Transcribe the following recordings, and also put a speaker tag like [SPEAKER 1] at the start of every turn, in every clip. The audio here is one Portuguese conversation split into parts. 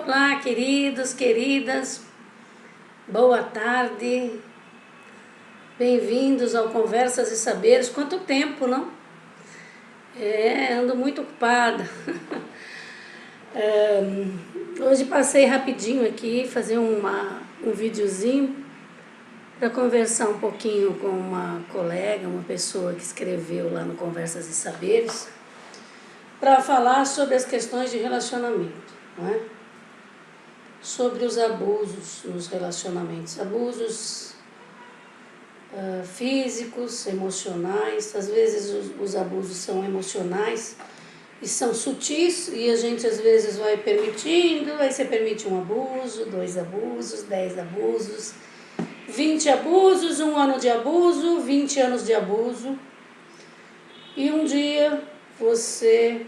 [SPEAKER 1] Olá, queridos, queridas, boa tarde, bem-vindos ao Conversas e Saberes. Quanto tempo, não? Ando muito ocupada. Hoje passei rapidinho aqui, fazer um videozinho para conversar um pouquinho com uma colega, uma pessoa que escreveu lá no Conversas e Saberes, para falar sobre as questões de relacionamento, não é? Sobre os abusos nos relacionamentos, abusos físicos, emocionais. Às vezes os abusos são emocionais e são sutis, e a gente às vezes vai permitindo, aí você permite um abuso, 2 abusos, 10 abusos, 20 abusos, 1 ano de abuso, 20 anos de abuso, e um dia você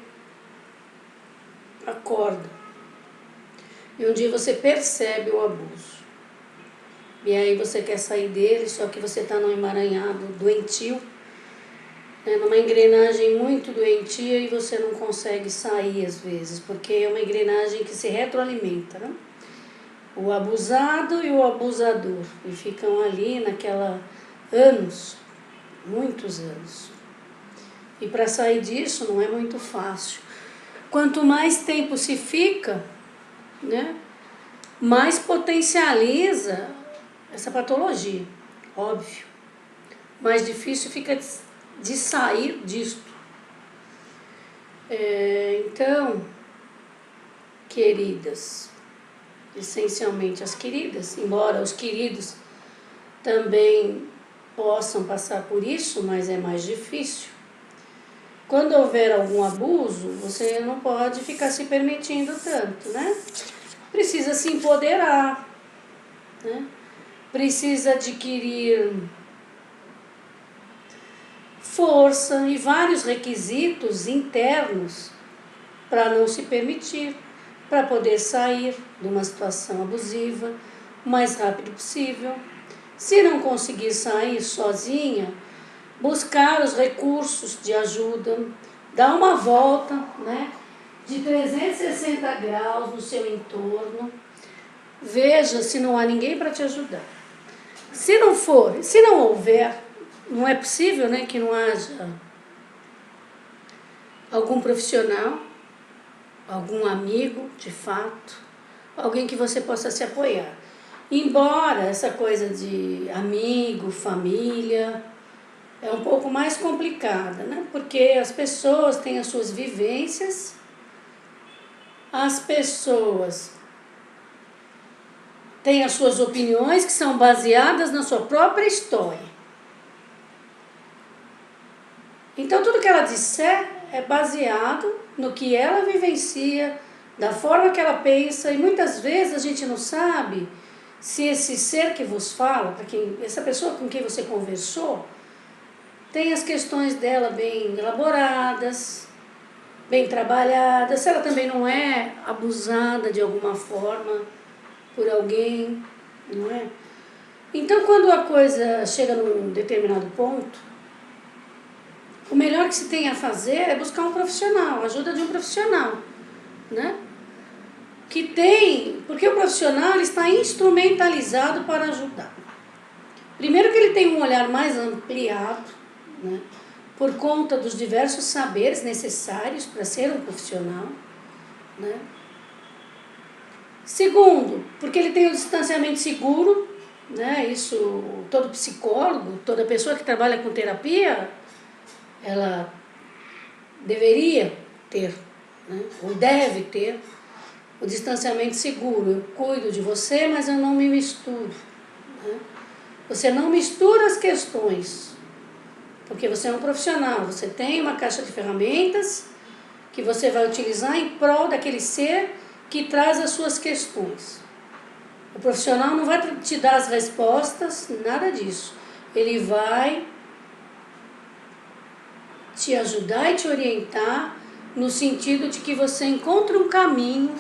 [SPEAKER 1] acorda. E um dia você percebe o abuso. E aí você quer sair dele, só que você está num emaranhado doentio, né, numa engrenagem muito doentia, e você não consegue sair às vezes, porque é uma engrenagem que se retroalimenta, né? O abusado e o abusador, e ficam ali naquela anos, muitos anos. E para sair disso não é muito fácil. Quanto mais tempo se fica, né, mais potencializa essa patologia, óbvio. Mais difícil fica de sair disto. Então, queridas, essencialmente as queridas, embora os queridos também possam passar por isso, mas é mais difícil. Quando houver algum abuso, você não pode ficar se permitindo tanto, né? Precisa se empoderar, né? Precisa adquirir força e vários requisitos internos para não se permitir, para poder sair de uma situação abusiva o mais rápido possível. Se não conseguir sair sozinha, buscar os recursos de ajuda, dar uma volta, né, de 360 graus no seu entorno, veja se não há ninguém para te ajudar. Se não houver, não é possível, né, que não haja algum profissional, algum amigo, de fato, alguém que você possa se apoiar. Embora essa coisa de amigo, família, é um pouco mais complicada, né? Porque as pessoas têm as suas vivências, as pessoas têm as suas opiniões que são baseadas na sua própria história. Então, tudo que ela disser é baseado no que ela vivencia, da forma que ela pensa, e muitas vezes a gente não sabe se esse ser que vos fala, essa pessoa com quem você conversou, tem as questões dela bem elaboradas, bem trabalhadas, se ela também não é abusada de alguma forma por alguém, não é? Então, quando a coisa chega num determinado ponto, o melhor que se tem a fazer é buscar um profissional, a ajuda de um profissional, né? Porque o profissional ele está instrumentalizado para ajudar. Primeiro que ele tem um olhar mais ampliado, né, por conta dos diversos saberes necessários para ser um profissional, né? Segundo, porque ele tem um distanciamento seguro, né? Isso todo psicólogo, toda pessoa que trabalha com terapia, ela deveria ter, né, ou deve ter o distanciamento seguro. Eu cuido de você, mas eu não me misturo, né? Você não mistura as questões, porque você é um profissional, você tem uma caixa de ferramentas que você vai utilizar em prol daquele ser que traz as suas questões. O profissional não vai te dar as respostas, nada disso. Ele vai te ajudar e te orientar no sentido de que você encontre um caminho,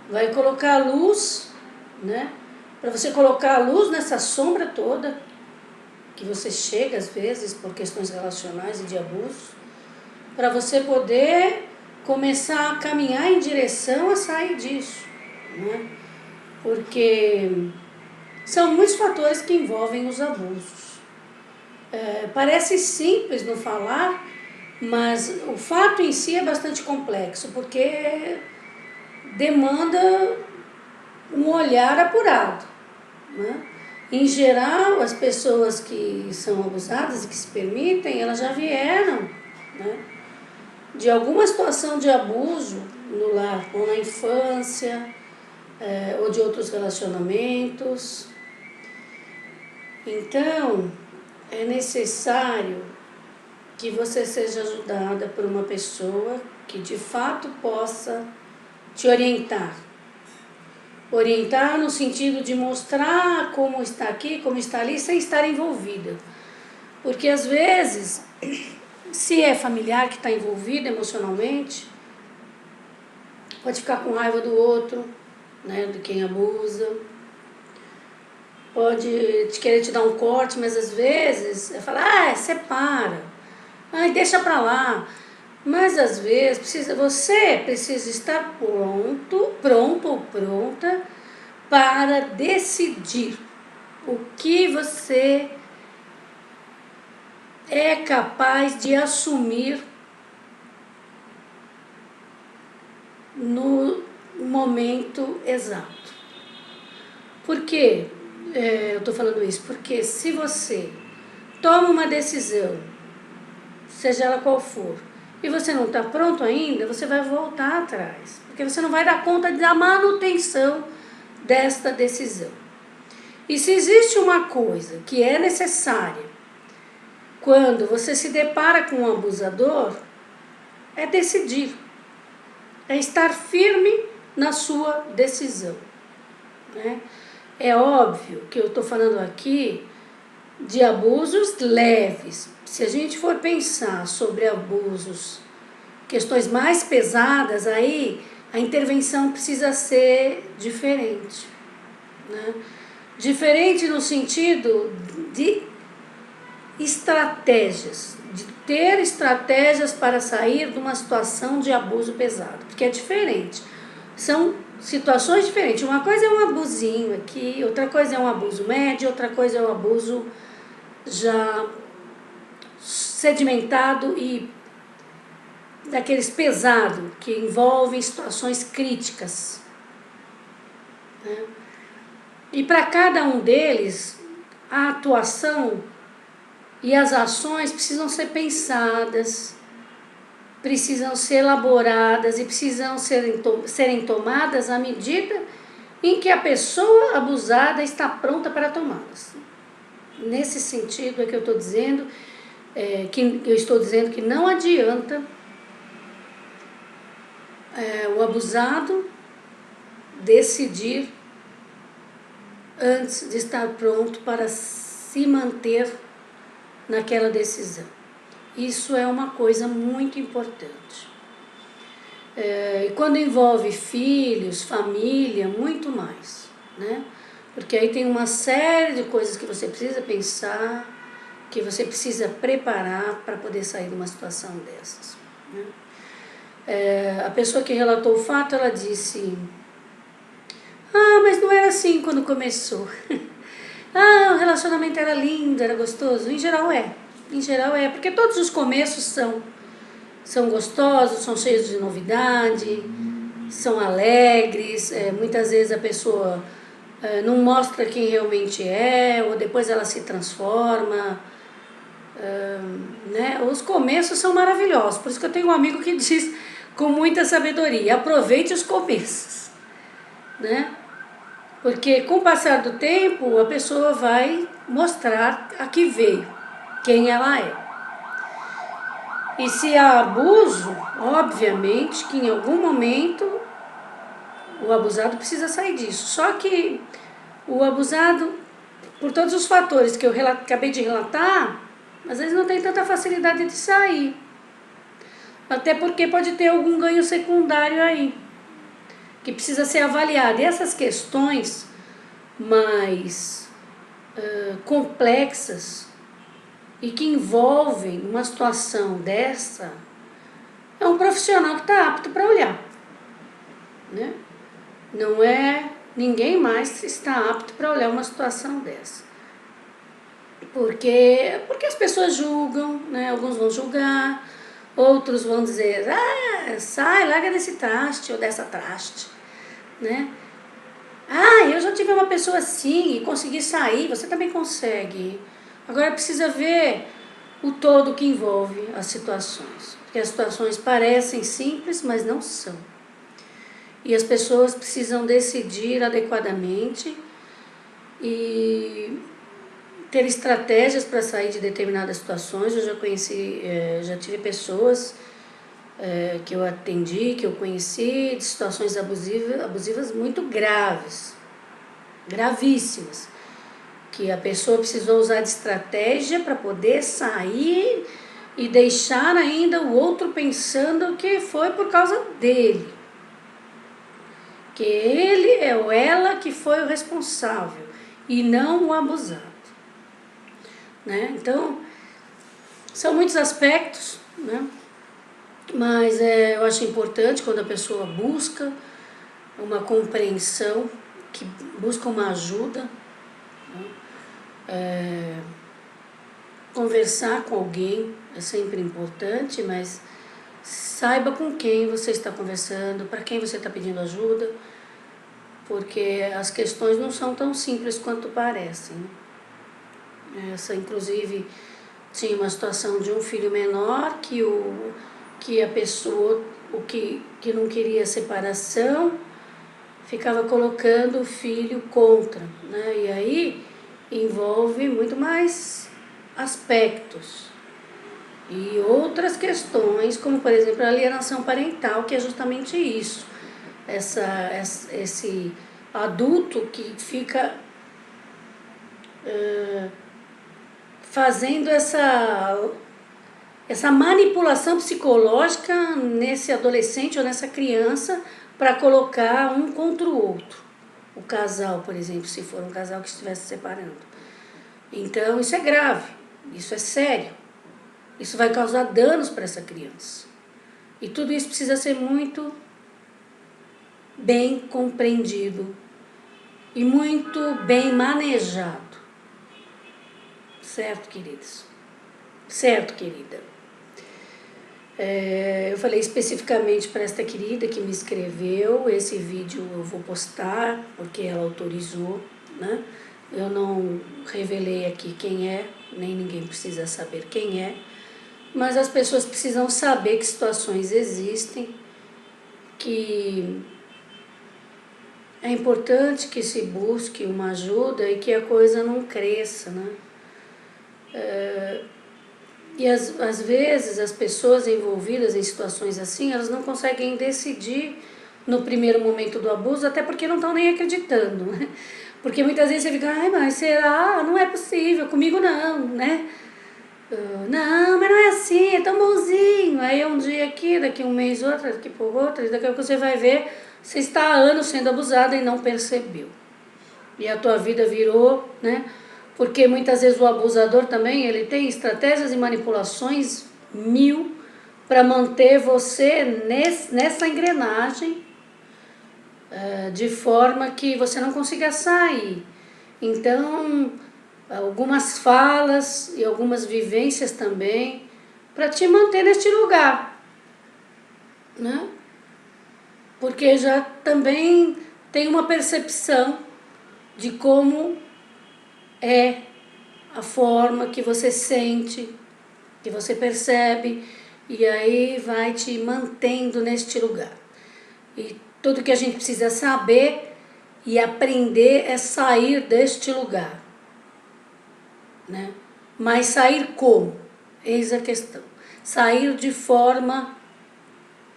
[SPEAKER 1] vai colocar a luz, né? Para você colocar a luz nessa sombra toda, que você chega às vezes por questões relacionais e de abuso, para você poder começar a caminhar em direção a sair disso. né? Porque são muitos fatores que envolvem os abusos. Parece simples no falar, mas o fato em si é bastante complexo, porque demanda um olhar apurado, né? Em geral, as pessoas que são abusadas e que se permitem, elas já vieram, né, de alguma situação de abuso no lar, ou na infância, ou de outros relacionamentos. Então, é necessário que você seja ajudada por uma pessoa que de fato possa te orientar. Orientar no sentido de mostrar como está aqui, como está ali, sem estar envolvida. Porque às vezes, se é familiar que está envolvido emocionalmente, pode ficar com raiva do outro, né, de quem abusa. Pode querer te dar um corte, mas às vezes fala, separa, deixa pra lá. Mas às vezes você precisa estar pronto ou pronta para decidir o que você é capaz de assumir no momento exato. Por quê? Eu estou falando isso porque se você toma uma decisão, seja ela qual for, e você não está pronto ainda, você vai voltar atrás, porque você não vai dar conta da manutenção desta decisão. E se existe uma coisa que é necessária quando você se depara com um abusador, é decidir, é estar firme na sua decisão, né? É óbvio que eu estou falando aqui de abusos leves. Se a gente for pensar sobre abusos, questões mais pesadas, aí a intervenção precisa ser diferente, né? Diferente no sentido de estratégias, de ter estratégias para sair de uma situação de abuso pesado, porque é diferente. São situações diferentes. Uma coisa é um abusinho aqui, outra coisa é um abuso médio, outra coisa é um abuso já sedimentado e daqueles pesados, que envolvem situações críticas, né? E para cada um deles, a atuação e as ações precisam ser pensadas, precisam ser elaboradas e precisam serem tomadas à medida em que a pessoa abusada está pronta para tomá-las. Nesse sentido é que eu estou dizendo, que não adianta o abusado decidir antes de estar pronto para se manter naquela decisão. Isso é uma coisa muito importante. E quando envolve filhos, família, muito mais, né? Porque aí tem uma série de coisas que você precisa pensar, que você precisa preparar para poder sair de uma situação dessas, né? A pessoa que relatou o fato, ela disse: mas não era assim quando começou. O relacionamento era lindo, era gostoso. Em geral é, porque todos os começos são gostosos, são cheios de novidade, são alegres. Muitas vezes a pessoa não mostra quem realmente é, ou depois ela se transforma, né? Os começos são maravilhosos, por isso que eu tenho um amigo que diz com muita sabedoria: aproveite os começos, né? Porque com o passar do tempo a pessoa vai mostrar a que veio, quem ela é. E se há abuso, obviamente que em algum momento o abusado precisa sair disso. Só que o abusado, por todos os fatores que eu acabei de relatar, às vezes não tem tanta facilidade de sair. Até porque pode ter algum ganho secundário aí, que precisa ser avaliado. E essas questões mais complexas e que envolvem uma situação dessa, é um profissional que está apto para olhar, né? Não é, ninguém mais está apto para olhar uma situação dessa. Porque as pessoas julgam, né? Alguns vão julgar, outros vão dizer, sai, larga desse traste ou dessa traste, né? Eu já tive uma pessoa assim e consegui sair, você também consegue. Agora precisa ver o todo que envolve as situações. Porque as situações parecem simples, mas não são. E as pessoas precisam decidir adequadamente e ter estratégias para sair de determinadas situações. Eu já conheci, já tive pessoas que eu atendi, que eu conheci, de situações abusivas muito graves, gravíssimas, que a pessoa precisou usar de estratégia para poder sair e deixar ainda o outro pensando que foi por causa dele, que ele ou ela que foi o responsável e não o abusado, né? Então, são muitos aspectos, né? Mas eu acho importante quando a pessoa busca uma compreensão, que busca uma ajuda, né? Conversar com alguém é sempre importante, mas saiba com quem você está conversando, para quem você está pedindo ajuda, porque as questões não são tão simples quanto parecem, né? Essa, inclusive, tinha uma situação de um filho menor que a pessoa, que não queria separação, ficava colocando o filho contra, né? E aí envolve muito mais aspectos e outras questões, como por exemplo a alienação parental, que é justamente isso, esse adulto que fica fazendo essa manipulação psicológica nesse adolescente ou nessa criança para colocar um contra o outro. O casal, por exemplo, se for um casal que estivesse se separando. Então, isso é grave, isso é sério. Isso vai causar danos para essa criança. E tudo isso precisa ser muito bem compreendido e muito bem manejado. Certo, queridos? Certo, querida? Eu falei especificamente para esta querida que me escreveu. Esse vídeo eu vou postar porque ela autorizou, né? Eu não revelei aqui quem é, nem ninguém precisa saber quem é, mas as pessoas precisam saber que situações existem, que é importante que se busque uma ajuda e que a coisa não cresça, né? E às vezes as pessoas envolvidas em situações assim, elas não conseguem decidir no primeiro momento do abuso, até porque não estão nem acreditando, né? Porque muitas vezes você fica, mas será? Não é possível, comigo não, né? Não, mas não é assim, é tão bonzinho. Aí um dia aqui, daqui um mês outro, daqui por outro, e daqui a pouco você vai ver, você está há anos sendo abusada e não percebeu. E a tua vida virou, né? Porque muitas vezes o abusador também, ele tem estratégias e manipulações 1000 para manter você nessa engrenagem, de forma que você não consiga sair. Então, algumas falas e algumas vivências também, para te manter neste lugar, né? Porque já também tem uma percepção de como é a forma que você sente, que você percebe, e aí vai te mantendo neste lugar. E tudo que a gente precisa saber e aprender é sair deste lugar, né? Mas sair como? Eis a questão. Sair de forma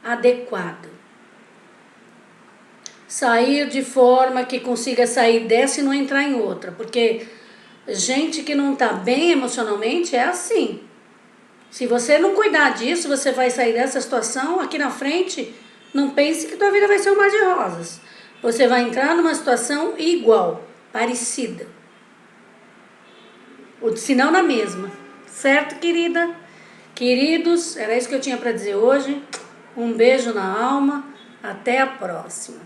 [SPEAKER 1] adequada. Sair de forma que consiga sair dessa e não entrar em outra, porque gente que não está bem emocionalmente é assim. Se você não cuidar disso, você vai sair dessa situação aqui na frente. Não pense que tua vida vai ser um mar de rosas. Você vai entrar numa situação igual, parecida. Ou se não na mesma. Certo, querida? Queridos, era isso que eu tinha para dizer hoje. Um beijo na alma. Até a próxima.